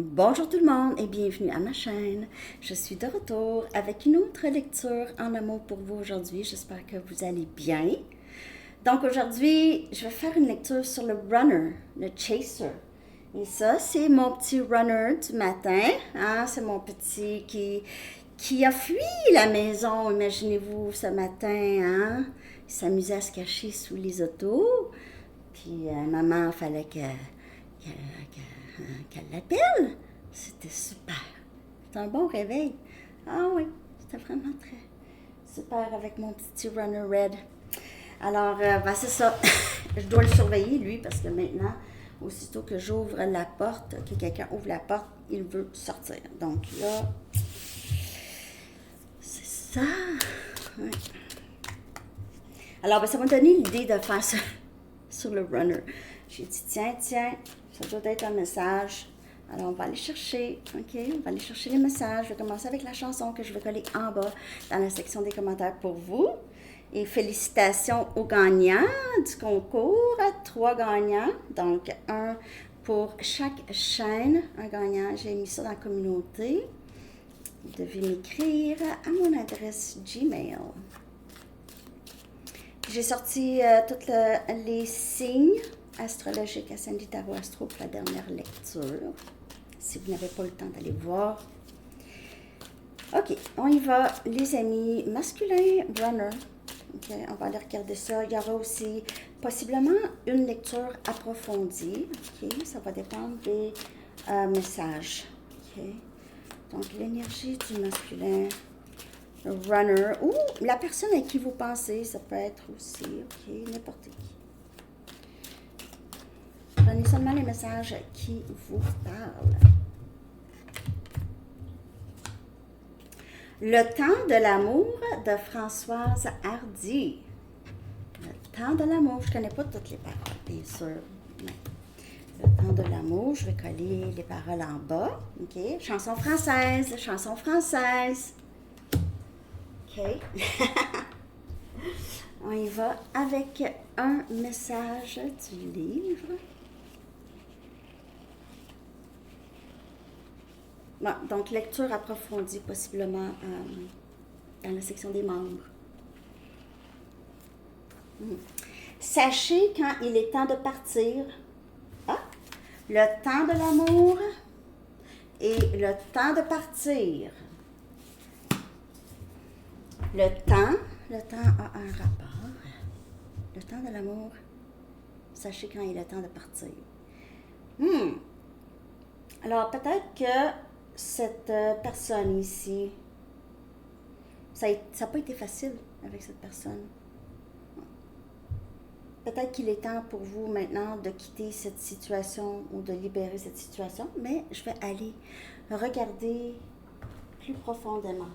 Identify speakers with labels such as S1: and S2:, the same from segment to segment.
S1: Bonjour tout le monde et bienvenue à ma chaîne. Je suis de retour avec une autre lecture en amour pour vous aujourd'hui. J'espère que vous allez bien. Donc aujourd'hui, je vais faire une lecture sur le runner, le chaser. Et ça, c'est mon petit runner du matin. Hein? C'est mon petit qui a fui la maison, imaginez-vous, ce matin. Hein? Il s'amusait à se cacher sous les autos. Puis maman, il fallait qu'elle l'appelle. C'était super. C'était un bon réveil. Ah oui, c'était vraiment très super avec mon petit runner red. Alors, ben c'est ça. Je dois le surveiller, lui, parce que maintenant, aussitôt que j'ouvre la porte, que quelqu'un ouvre la porte, il veut sortir. Donc là, c'est ça. Ouais. Alors, ben, ça m'a donné l'idée de faire ça sur le runner. J'ai dit, tiens, ça doit être un message. Alors, on va aller chercher, OK? On va aller chercher les messages. Je vais commencer avec la chanson que je vais coller en bas dans la section des commentaires pour vous. Et félicitations aux gagnants du concours, 3 gagnants. Donc, un pour chaque chaîne, un gagnant. J'ai mis ça dans la communauté. Vous devez m'écrire à mon adresse Gmail. J'ai sorti tous les signes astrologiques à Sandy Tarot Astro pour la dernière lecture. Si vous n'avez pas le temps d'aller voir. OK, on y va, les amis. Masculin runner. OK, on va aller regarder ça. Il y aura aussi possiblement une lecture approfondie. OK, ça va dépendre des messages. OK, donc l'énergie du masculin runner ou la personne à qui vous pensez, ça peut être aussi, OK, n'importe qui. Prenez seulement les messages qui vous parlent. Le temps de l'amour de Françoise Hardy. Le temps de l'amour. Je ne connais pas toutes les paroles, bien sûr. Mais le temps de l'amour, je vais coller les paroles en bas. OK. Chanson française, chanson française. OK. On y va avec un message du livre. Bon, donc, lecture approfondie, possiblement dans la section des membres. Sachez quand il est temps de partir. Ah, le temps de l'amour et le temps de partir. Le temps a un rapport. Le temps de l'amour, sachez quand il est temps de partir. Alors, peut-être que cette personne ici, ça n'a pas été facile avec cette personne. Peut-être qu'il est temps pour vous maintenant de quitter cette situation ou de libérer cette situation, mais je vais aller regarder plus profondément.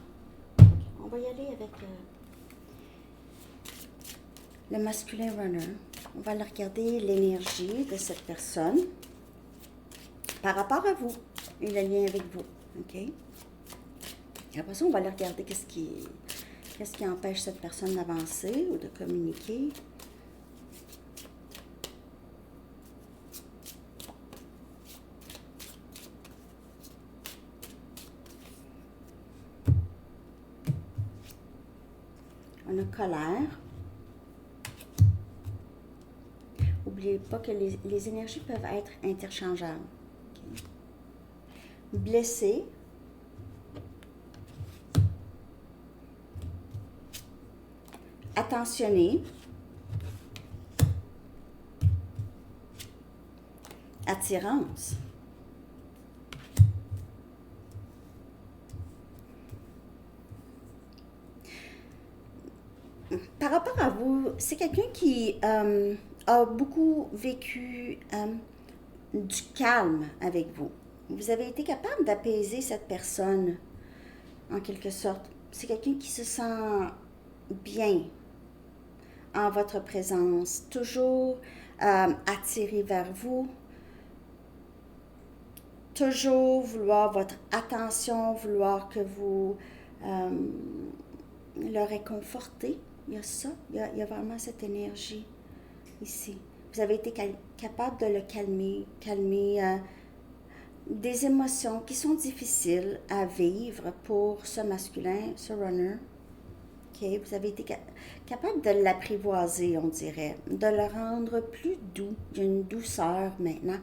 S1: On va y aller avec le masculin runner. On va aller regarder l'énergie de cette personne par rapport à vous et le lien avec vous. OK? Et après ça, on va aller regarder qu'est-ce qui empêche cette personne d'avancer ou de communiquer. On a colère. N'oubliez pas que les énergies peuvent être interchangeables. Okay. Blessé. Attentionné. Attirance. Par rapport à vous, c'est quelqu'un qui a beaucoup vécu du calme avec vous. Vous avez été capable d'apaiser cette personne, en quelque sorte. C'est quelqu'un qui se sent bien en votre présence, toujours attiré vers vous, toujours vouloir votre attention, vouloir que vous le réconfortez. Il y a ça, il y a vraiment cette énergie ici. Vous avez été capable de le calmer des émotions qui sont difficiles à vivre pour ce masculin, ce runner. Okay? Vous avez été capable de l'apprivoiser, on dirait, de le rendre plus doux. Il y a une douceur maintenant.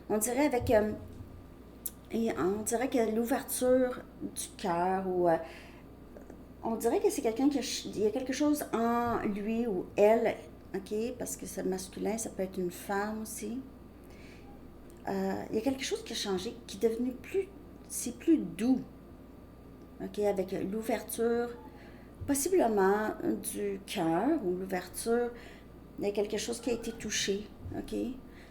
S1: On dirait avec... on dirait que l'ouverture du cœur ou... on dirait que c'est quelqu'un il y a quelque chose en lui ou elle, ok, parce que c'est masculin, ça peut être une femme aussi. Il y a quelque chose qui a changé, qui est devenu c'est plus doux, ok, avec l'ouverture, possiblement du cœur ou l'ouverture, il y a quelque chose qui a été touché, ok.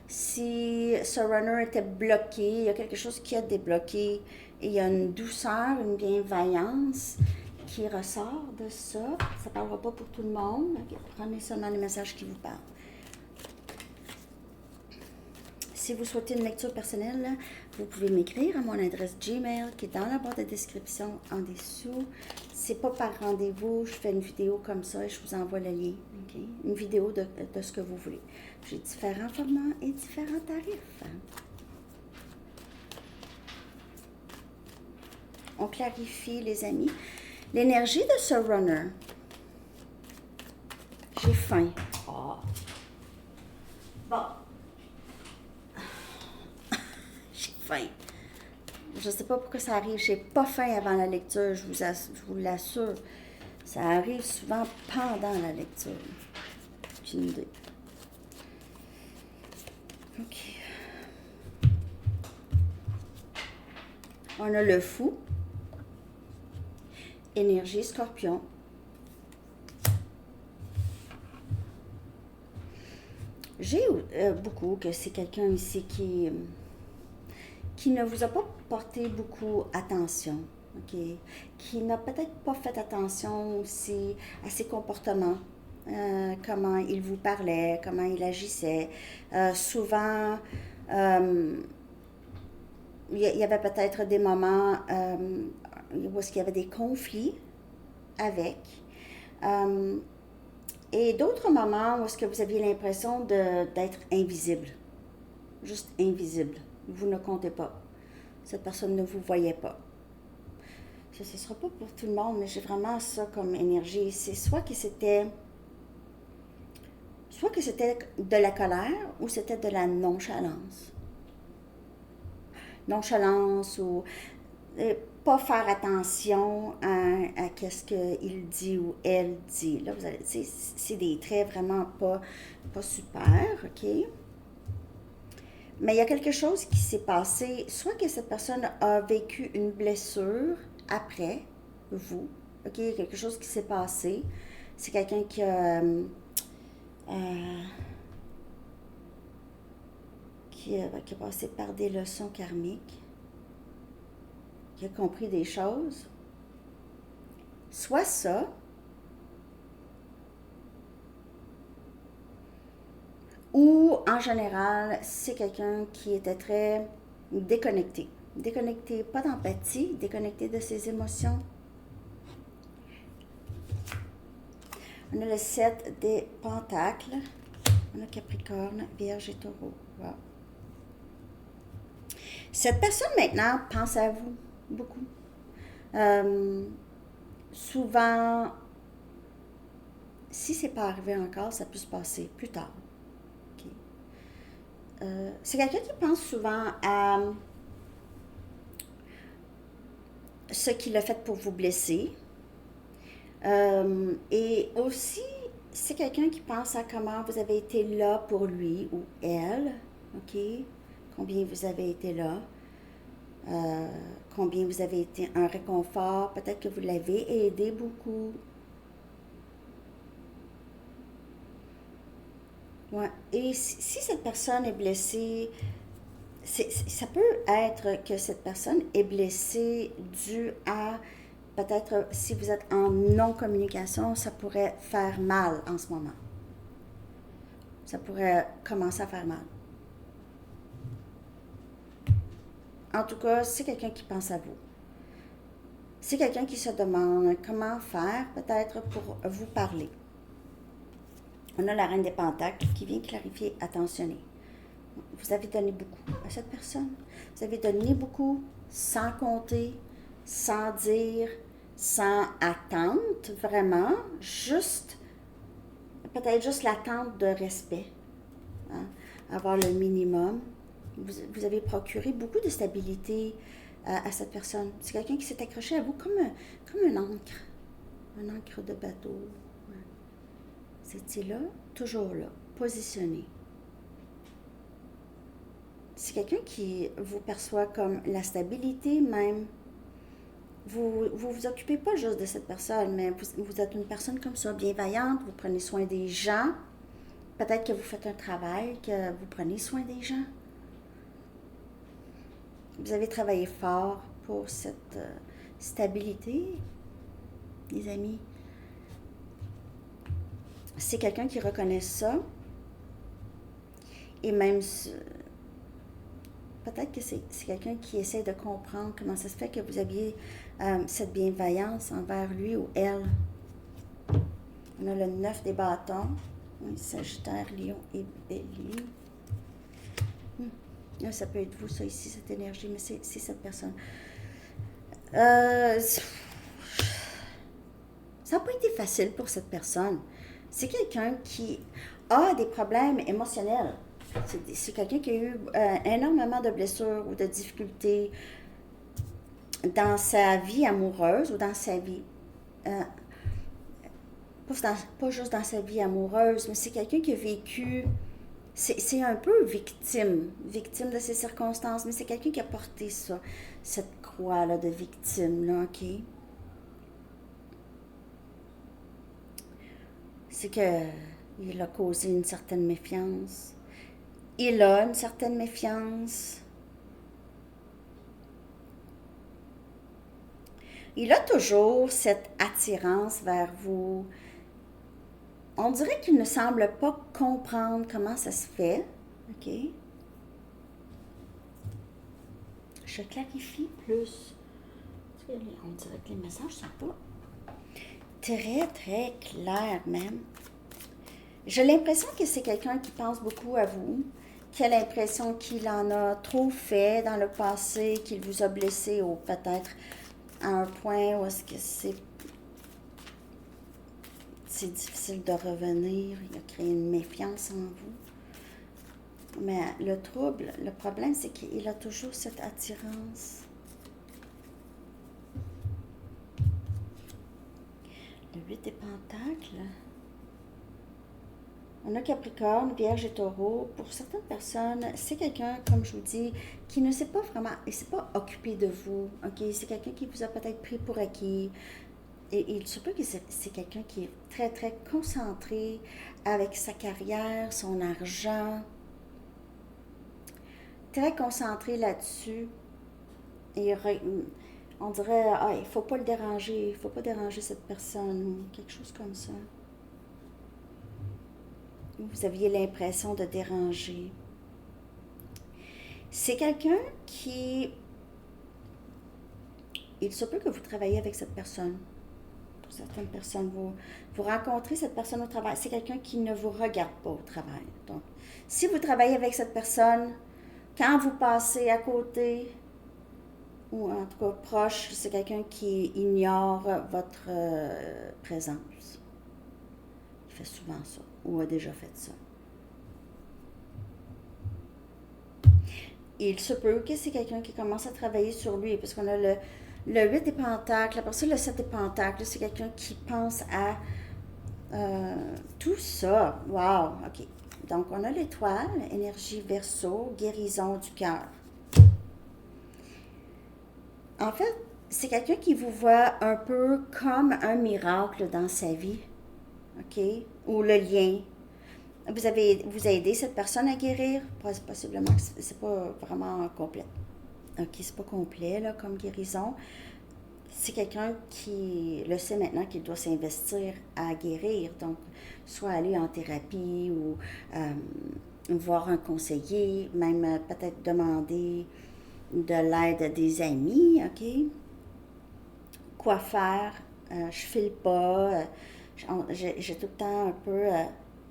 S1: Si ce runner était bloqué, il y a quelque chose qui a débloqué, et il y a une douceur, une bienveillance qui ressort de ça. Ça ne parlera pas pour tout le monde. Okay. Prenez seulement les messages qui vous parlent. Si vous souhaitez une lecture personnelle, vous pouvez m'écrire à mon adresse Gmail qui est dans la barre de description en dessous. C'est pas par rendez-vous, je fais une vidéo comme ça et je vous envoie le lien. Okay? Une vidéo de ce que vous voulez. J'ai différents formats et différents tarifs. On clarifie, les amis. L'énergie de ce runner. J'ai faim. Oh. Bon. J'ai faim. Je ne sais pas pourquoi ça arrive. J'ai pas faim avant la lecture, je vous l'assure. Ça arrive souvent pendant la lecture. J'ai une idée. OK. On a le fou. Énergie scorpion. J'ai beaucoup que c'est quelqu'un ici qui ne vous a pas porté beaucoup attention, ok? Qui n'a peut-être pas fait attention aussi à ses comportements, comment il vous parlait, comment il agissait. Souvent, il y avait peut-être des moments où est-ce qu'il y avait des conflits avec. Et d'autres moments où est-ce que vous aviez l'impression d'être invisible. Juste invisible. Vous ne comptez pas. Cette personne ne vous voyait pas. Ce ne sera pas pour tout le monde, mais j'ai vraiment ça comme énergie. C'est soit que c'était de la colère ou c'était de la nonchalance. Nonchalance ou pas faire attention à qu'est-ce qu'il dit ou elle dit. Là, vous allez, c'est des traits vraiment pas super, ok? Mais il y a quelque chose qui s'est passé, soit que cette personne a vécu une blessure après vous, ok? Il y a quelque chose qui s'est passé. C'est quelqu'un qui a passé par des leçons karmiques, qui a compris des choses. Soit ça, ou en général, c'est quelqu'un qui était très déconnecté. Déconnecté, pas d'empathie, déconnecté de ses émotions. On a le 7 des pentacles. On a Capricorne, Vierge et Taureau. Wow. Cette personne maintenant pense à vous beaucoup. Souvent, si c'est pas arrivé encore, ça peut se passer plus tard. Okay. C'est quelqu'un qui pense souvent à ce qu'il a fait pour vous blesser. Et aussi, c'est quelqu'un qui pense à comment vous avez été là pour lui ou elle. OK? Combien vous avez été là. Combien vous avez été un réconfort. Peut-être que vous l'avez aidé beaucoup. Ouais. Et si cette personne est blessée, ça peut être que cette personne est blessée due à, peut-être si vous êtes en non-communication, ça pourrait faire mal en ce moment. Ça pourrait commencer à faire mal. En tout cas, c'est quelqu'un qui pense à vous. C'est quelqu'un qui se demande comment faire, peut-être pour vous parler. On a la Reine des Pentacles qui vient clarifier, attentionner. Vous avez donné beaucoup à cette personne. Vous avez donné beaucoup, sans compter, sans dire, sans attente, vraiment, juste, peut-être juste l'attente de respect. Hein? Avoir le minimum. Vous avez procuré beaucoup de stabilité à cette personne. C'est quelqu'un qui s'est accroché à vous comme un ancre. Un ancre de bateau. Ouais. C'était là, toujours là, positionné. C'est quelqu'un qui vous perçoit comme la stabilité même. Vous occupez pas juste de cette personne, mais vous êtes une personne comme ça, bienveillante, vous prenez soin des gens. Peut-être que vous faites un travail, que vous prenez soin des gens. Vous avez travaillé fort pour cette stabilité, les amis. C'est quelqu'un qui reconnaît ça. Et même, peut-être que c'est quelqu'un qui essaie de comprendre comment ça se fait que vous aviez cette bienveillance envers lui ou elle. On a le 9 des bâtons. Oui, Sagittaire, Lion et Bélier. Ça peut être vous, ça ici, cette énergie, mais c'est cette personne. Ça n'a pas été facile pour cette personne. C'est quelqu'un qui a des problèmes émotionnels. C'est quelqu'un qui a eu énormément de blessures ou de difficultés dans sa vie amoureuse ou dans sa vie. Pas juste dans sa vie amoureuse, mais c'est quelqu'un qui a vécu. C'est un peu victime de ses circonstances, mais c'est quelqu'un qui a porté ça, cette croix-là de victime, là, ok? C'est qu'il a causé une certaine méfiance. Il a une certaine méfiance. Il a toujours cette attirance vers vous. On dirait qu'il ne semble pas comprendre comment ça se fait. OK? Je clarifie plus. On dirait que les messages ne sont pas très, très clairs même. J'ai l'impression que c'est quelqu'un qui pense beaucoup à vous, qui a l'impression qu'il en a trop fait dans le passé, qu'il vous a blessé ou peut-être à un point où est-ce que c'est difficile de revenir, il a créé une méfiance en vous. Mais le problème, c'est qu'il a toujours cette attirance. Le 8 des Pentacles. On a Capricorne, Vierge et Taureau. Pour certaines personnes, c'est quelqu'un, comme je vous dis, qui ne s'est pas vraiment, il ne s'est pas occupé de vous. Ok, c'est quelqu'un qui vous a peut-être pris pour acquis. Et il se peut que c'est quelqu'un qui est très, très concentré avec sa carrière, son argent. Très concentré là-dessus. Et on dirait, il ne faut pas le déranger, il ne faut pas déranger cette personne, ou quelque chose comme ça. Vous aviez l'impression de déranger. C'est quelqu'un qui... Il se peut que vous travaillez avec cette personne. Pour certaines personnes, vous rencontrez cette personne au travail. C'est quelqu'un qui ne vous regarde pas au travail. Donc, si vous travaillez avec cette personne, quand vous passez à côté, ou en tout cas proche, c'est quelqu'un qui ignore votre présence. Il fait souvent ça, ou a déjà fait ça. Il se peut que c'est quelqu'un qui commence à travailler sur lui, parce qu'on a le 8 des Pentacles, après ça le 7 des Pentacles, c'est quelqu'un qui pense à tout ça. Wow, ok. Donc on a l'étoile, énergie Verseau, guérison du cœur. En fait, c'est quelqu'un qui vous voit un peu comme un miracle dans sa vie, ok? Ou le lien. Vous avez aidé cette personne à guérir, possiblement que c'est pas vraiment complet. Ok, c'est pas complet là, comme guérison. C'est quelqu'un qui le sait maintenant qu'il doit s'investir à guérir, donc soit aller en thérapie ou voir un conseiller, même peut-être demander de l'aide des amis, ok? Quoi faire? Je file pas. J'ai tout le temps un peu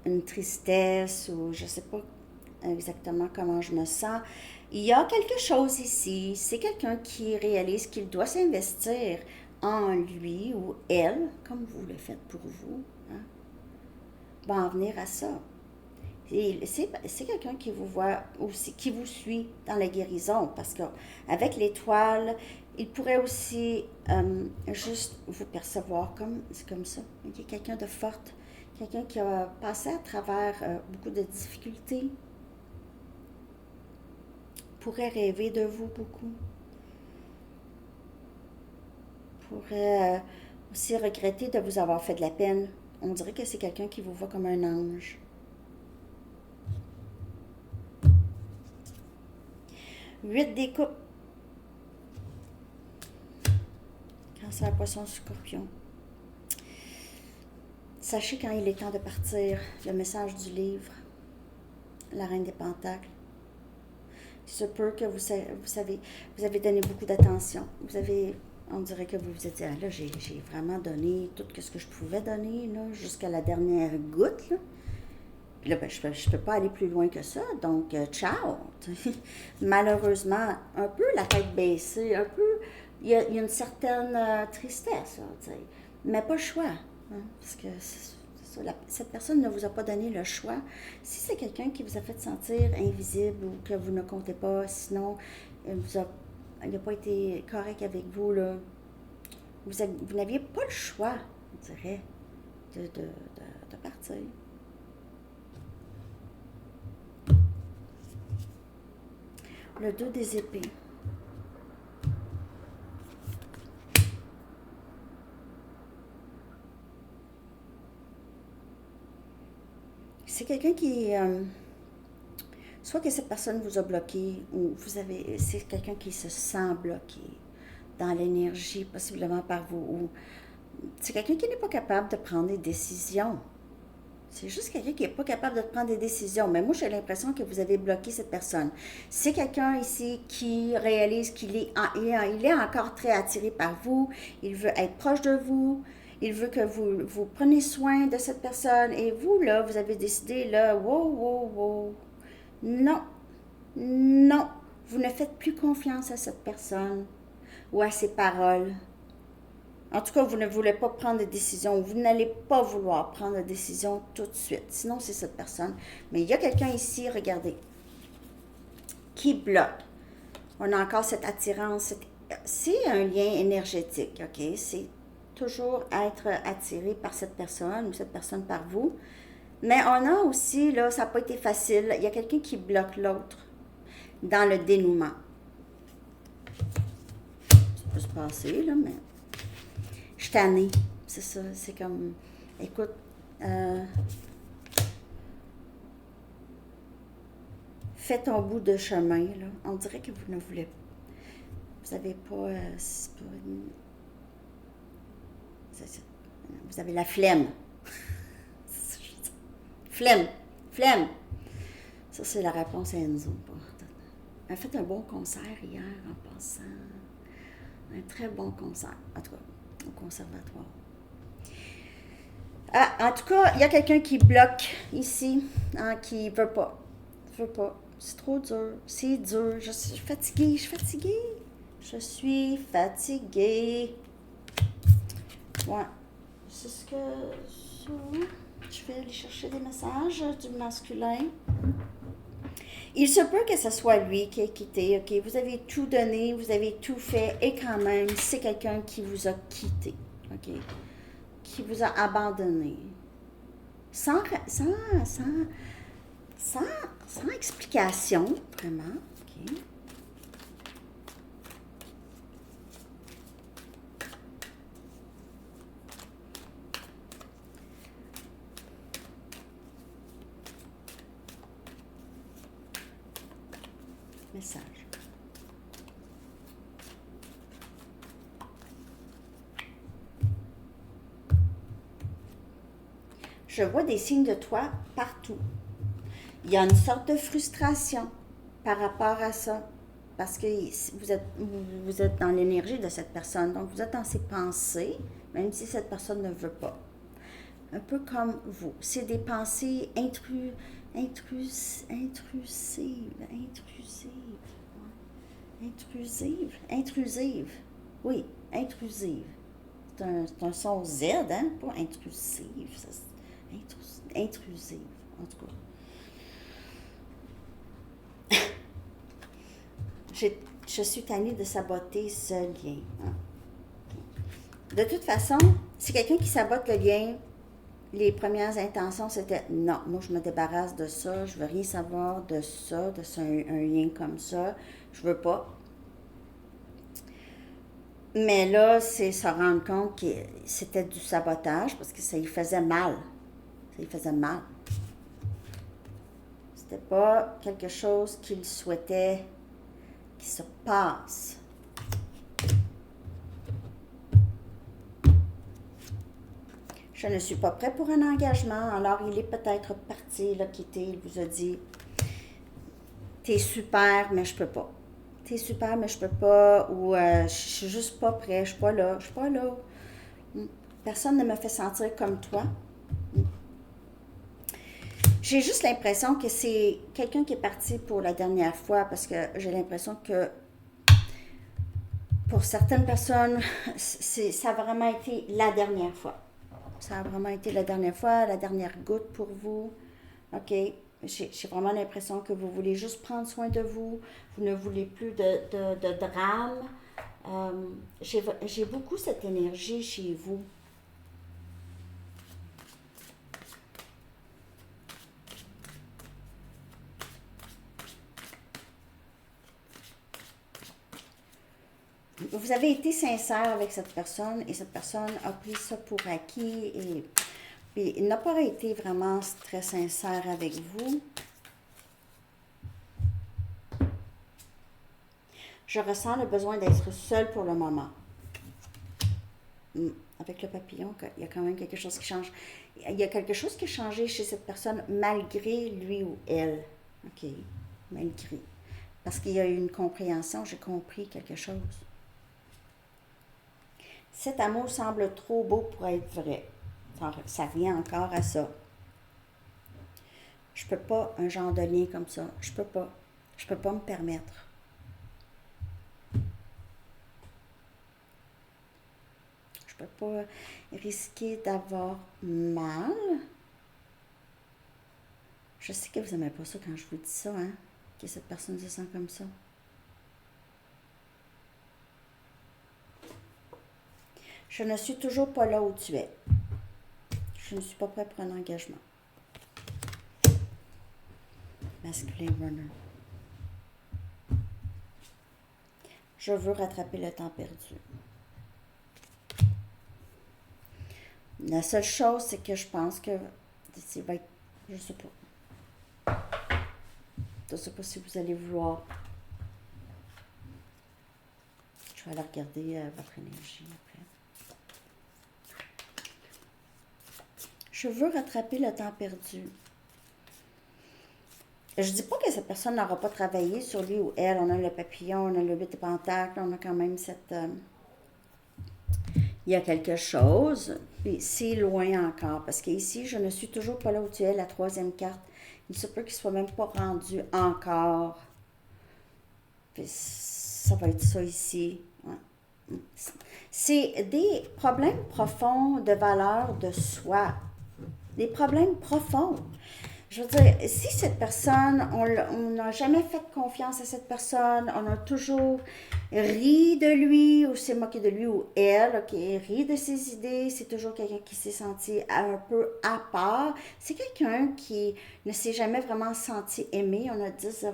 S1: une tristesse ou je sais pas exactement comment je me sens. Il y a quelque chose ici. C'est quelqu'un qui réalise qu'il doit s'investir en lui ou elle, comme vous le faites pour vous, hein, va en venir à ça. C'est quelqu'un qui vous voit aussi, qui vous suit dans la guérison, parce qu'avec l'étoile, il pourrait aussi juste vous percevoir comme ça. Okay? Quelqu'un de forte, quelqu'un qui a passé à travers beaucoup de difficultés, pourrait rêver de vous beaucoup, pourrait aussi regretter de vous avoir fait de la peine. On dirait que c'est quelqu'un qui vous voit comme un ange. 8 des coupes. Cancer, poisson, scorpion. Sachez quand il est temps de partir. Le message du livre. La reine des pentacles. Il se peut que vous avez donné beaucoup d'attention. On dirait que vous vous êtes dit, ah, là, j'ai vraiment donné tout ce que je pouvais donner, là, jusqu'à la dernière goutte, là. Puis là, ben, je peux pas aller plus loin que ça, donc ciao! Malheureusement, un peu la tête baissée, un peu, il y a une certaine tristesse, là, tu sais, mais pas le choix, hein, parce que cette personne ne vous a pas donné le choix. Si c'est quelqu'un qui vous a fait sentir invisible ou que vous ne comptez pas, sinon, il n'a pas été correct avec vous, là, vous n'aviez pas le choix, on dirait, de partir. Le 2 des épées. C'est quelqu'un qui... soit que cette personne vous a bloqué, ou c'est quelqu'un qui se sent bloqué dans l'énergie, possiblement par vous, ou c'est quelqu'un qui n'est pas capable de prendre des décisions. C'est juste quelqu'un qui n'est pas capable de prendre des décisions. Mais moi, j'ai l'impression que vous avez bloqué cette personne. C'est quelqu'un ici qui réalise qu'il il est encore très attiré par vous. Il veut être proche de vous. Il veut que vous preniez soin de cette personne. Et vous, là, vous avez décidé, là, wow. Non. Non. Vous ne faites plus confiance à cette personne ou à ses paroles. En tout cas, vous ne voulez pas prendre de décision. Vous n'allez pas vouloir prendre de décision tout de suite. Sinon, c'est cette personne. Mais il y a quelqu'un ici, regardez, qui bloque. On a encore cette attirance. C'est un lien énergétique, OK? C'est toujours être attiré par cette personne ou cette personne par vous. Mais on a aussi, là, ça n'a pas été facile. Il y a quelqu'un qui bloque l'autre dans le dénouement. Ça peut se passer, là, mais... Je suis tannée, c'est ça, c'est comme, écoute, fais ton bout de chemin, là. On dirait que vous ne voulez pas. Vous n'avez pas, vous avez la flemme. Flemme. Ça, c'est la réponse à Enzo. Elle a fait un bon concert hier en passant. Un très bon concert, en tout cas. Au conservatoire. Ah, en tout cas, il y a quelqu'un qui bloque ici, hein, qui veut pas. C'est trop dur. C'est dur. Je suis fatiguée. Je suis fatiguée. Ouais. C'est ce que... Je vais aller chercher des messages du masculin. Il se peut que ce soit lui qui ait quitté, OK? Vous avez tout donné, vous avez tout fait, et quand même, c'est quelqu'un qui vous a quitté, OK? Qui vous a abandonné. Sans explication, vraiment, OK? Message. Je vois des signes de toi partout. Il y a une sorte de frustration par rapport à ça, parce que vous êtes dans l'énergie de cette personne, donc vous êtes dans ses pensées, même si cette personne ne veut pas. Un peu comme vous. C'est des pensées Intrusive. Intrusive. Oui, intrusive. C'est un son Z, hein? Pas intrusive. Intrusive, en tout cas. Je suis tannée de saboter ce lien. Hein? De toute façon, si quelqu'un qui sabote le lien, les premières intentions, c'était non, moi je me débarrasse de ça, je veux rien savoir de ça, un lien comme ça, je veux pas. Mais là, c'est se rendre compte que c'était du sabotage parce que ça lui faisait mal. Ça lui faisait mal. C'était pas quelque chose qu'il souhaitait qui se passe. Je ne suis pas prêt pour un engagement. Alors, il est peut-être parti, il a quitté, il vous a dit t'es super, mais je peux pas. T'es super, mais je peux pas. Ou je suis juste pas prêt, je suis pas là, je suis pas là. Personne ne me fait sentir comme toi. J'ai juste l'impression que c'est quelqu'un qui est parti pour la dernière fois parce que j'ai l'impression que pour certaines personnes, ça a vraiment été la dernière fois. Ça a vraiment été la dernière fois, la dernière goutte pour vous. OK? J'ai vraiment l'impression que vous voulez juste prendre soin de vous. Vous ne voulez plus de drame. J'ai beaucoup cette énergie chez vous. Vous avez été sincère avec cette personne et cette personne a pris ça pour acquis et il n'a pas été vraiment très sincère avec vous. Je ressens le besoin d'être seule pour le moment. Avec le papillon, il y a quand même quelque chose qui change. Il y a quelque chose qui a changé chez cette personne malgré lui ou elle. OK, malgré. Parce qu'il y a eu une compréhension, j'ai compris quelque chose. Cet amour semble trop beau pour être vrai. Ça revient encore à ça. Je peux pas un genre de lien comme ça. Je peux pas. Je peux pas me permettre. Je peux pas risquer d'avoir mal. Je sais que vous n'aimez pas ça quand je vous dis ça, hein? Que cette personne se sent comme ça. Je ne suis toujours pas là où tu es. Je ne suis pas prêt pour un engagement. Masculin runner. Je veux rattraper le temps perdu. La seule chose, c'est que je pense que ça va être, je sais pas. Je sais pas si vous allez vouloir. Je vais aller regarder votre énergie après. Je veux rattraper le temps perdu. Je dis pas que cette personne n'aura pas travaillé sur lui ou elle. On a le papillon, on a le 8 de pentacle, on a quand même cette... il y a quelque chose, puis c'est loin encore, parce qu'ici, je ne suis toujours pas là où tu es, la troisième carte. Il se peut qu'il ne soit même pas rendu encore. Puis ça va être ça ici. Ouais. C'est des problèmes profonds de valeur de soi. Des problèmes profonds. Je veux dire, si cette personne, on n'a jamais fait confiance à cette personne, on a toujours ri de lui ou s'est moqué de lui ou elle, ok, ri de ses idées, c'est toujours quelqu'un qui s'est senti un peu à part. C'est quelqu'un qui ne s'est jamais vraiment senti aimé. On a 10-01,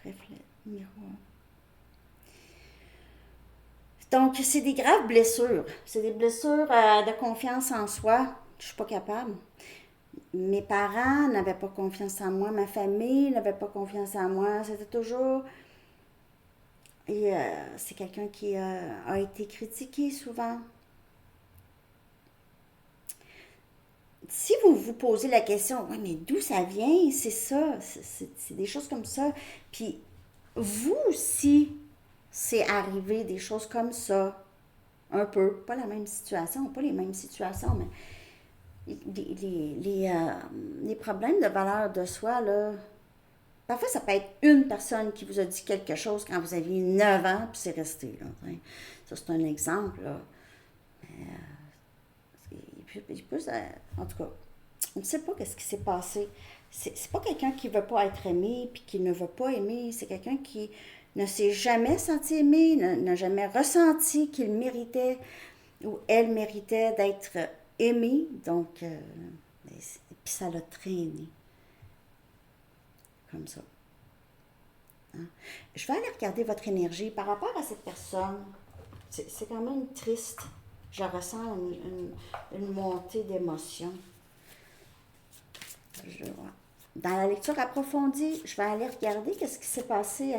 S1: reflet, miroir. Donc, c'est des graves blessures. C'est des blessures de confiance en soi. Je suis pas capable. Mes parents n'avaient pas confiance en moi, ma famille n'avait pas confiance en moi. C'était toujours... Et c'est quelqu'un qui a été critiqué souvent. Si vous vous posez la question, oui, mais d'où ça vient? C'est ça, c'est des choses comme ça. Puis, vous aussi, c'est arrivé des choses comme ça. Un peu. Pas la même situation, pas les mêmes situations, mais les problèmes de valeur de soi, là, parfois ça peut être une personne qui vous a dit quelque chose quand vous aviez 9 ans, puis c'est resté. Là, ça, c'est un exemple. Là. En tout cas, on ne sait pas ce qui s'est passé. C'est pas quelqu'un qui veut pas être aimé puis qui ne veut pas aimer. C'est quelqu'un qui ne s'est jamais senti aimé, n'a jamais ressenti qu'il méritait ou elle méritait d'être aimée. Donc, puis ça l'a traîné comme ça. Hein? Je vais aller regarder votre énergie par rapport à cette personne. C'est quand même triste. Je ressens une montée d'émotion. Dans la lecture approfondie, je vais aller regarder qu'est-ce qui s'est passé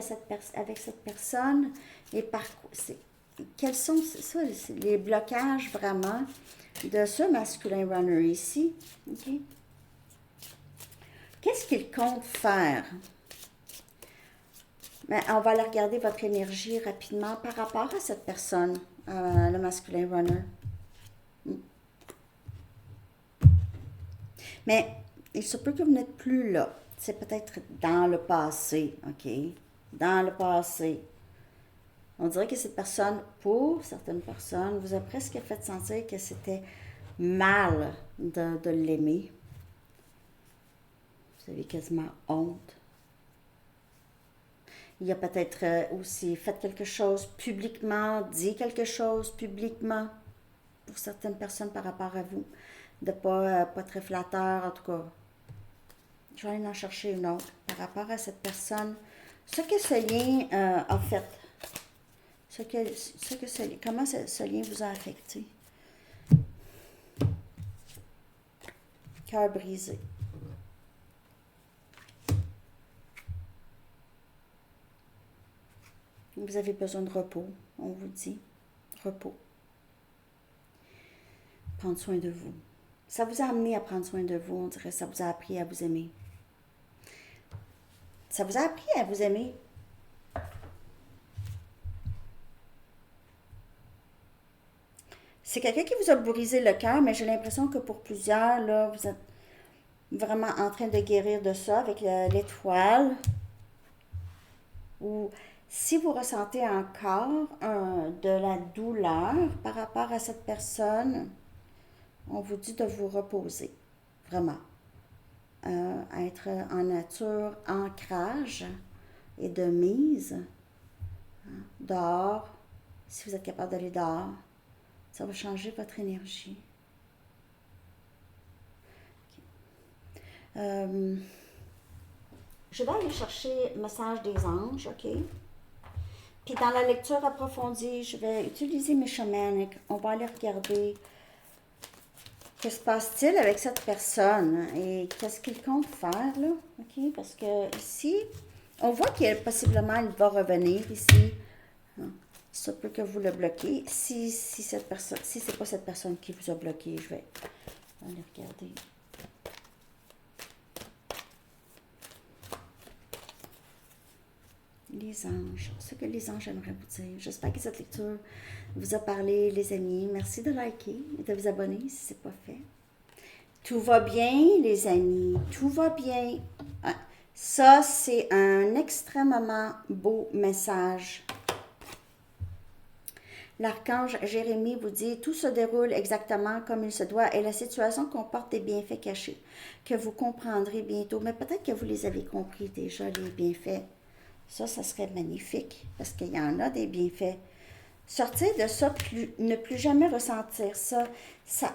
S1: avec cette personne et quels sont ça, les blocages vraiment de ce masculin runner ici. Okay? Qu'est-ce qu'il compte faire? Mais on va aller regarder votre énergie rapidement par rapport à cette personne, le masculin runner. Mais il se peut que vous n'êtes plus là. C'est peut-être dans le passé, OK? Dans le passé. On dirait que cette personne, pour certaines personnes, vous a presque fait sentir que c'était mal de l'aimer. Vous avez quasiment honte. Il a peut-être aussi fait quelque chose publiquement, dit quelque chose publiquement pour certaines personnes par rapport à vous. De pas très flatteur, en tout cas. Je vais aller en chercher une autre par rapport à cette personne. Ce que ce lien a fait. Comment ce lien vous a affecté. Cœur brisé. Vous avez besoin de repos, on vous dit. Repos. Prendre soin de vous. Ça vous a amené à prendre soin de vous, on dirait. Ça vous a appris à vous aimer. Ça vous a appris à vous aimer. C'est quelqu'un qui vous a brisé le cœur, mais j'ai l'impression que pour plusieurs, là, vous êtes vraiment en train de guérir de ça avec l'étoile. Ou si vous ressentez encore de la douleur par rapport à cette personne, on vous dit de vous reposer, vraiment. Être en nature, ancrage et de mise. Dehors, si vous êtes capable d'aller dehors, ça va changer votre énergie. Okay. Je vais aller chercher le message des anges, OK? Puis dans la lecture approfondie, je vais utiliser mes chamaniques. On va aller regarder que se passe-t-il avec cette personne et qu'est-ce qu'il compte faire, là, OK? Parce que ici, on voit qu'il possiblement, il va revenir ici. Ça peut que vous le bloquez. Si c'est pas cette personne qui vous a bloqué, je vais aller regarder. Les anges, ce que les anges aimeraient vous dire. J'espère que cette lecture vous a parlé, les amis. Merci de liker et de vous abonner si ce n'est pas fait. Tout va bien, les amis. Tout va bien. Ça, c'est un extrêmement beau message. L'archange Jérémie vous dit « Tout se déroule exactement comme il se doit et la situation comporte des bienfaits cachés que vous comprendrez bientôt. » Mais peut-être que vous les avez compris déjà, les bienfaits. Ça serait magnifique, parce qu'il y en a des bienfaits. Sortir de ça, ne plus jamais ressentir ça, ça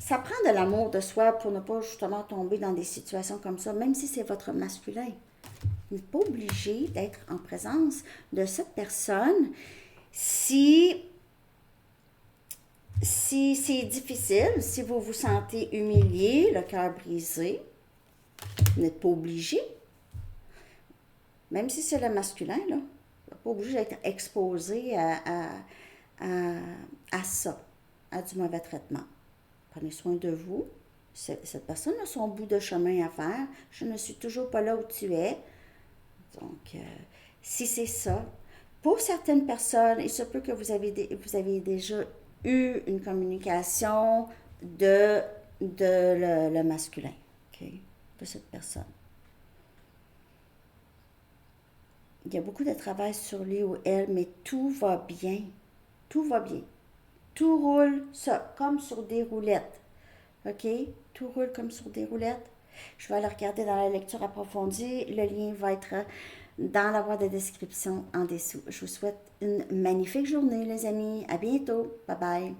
S1: prend de l'amour de soi pour ne pas justement tomber dans des situations comme ça, même si c'est votre masculin. Vous n'êtes pas obligé d'être en présence de cette personne si c'est difficile, si vous vous sentez humilié, le cœur brisé. Vous n'êtes pas obligé. Même si c'est le masculin, là, vous n'êtes pas obligé d'être exposé à ça, à du mauvais traitement. Prenez soin de vous. Cette personne a son bout de chemin à faire. Je ne suis toujours pas là où tu es. Donc, si c'est ça, pour certaines personnes, il se peut que vous avez déjà eu une communication de de le masculin, OK, de cette personne. Il y a beaucoup de travail sur lui ou elle, mais tout va bien. Tout va bien. Tout roule ça, comme sur des roulettes. OK? Tout roule comme sur des roulettes. Je vais aller regarder dans la lecture approfondie. Le lien va être dans la boîte de description en dessous. Je vous souhaite une magnifique journée, les amis. À bientôt. Bye bye.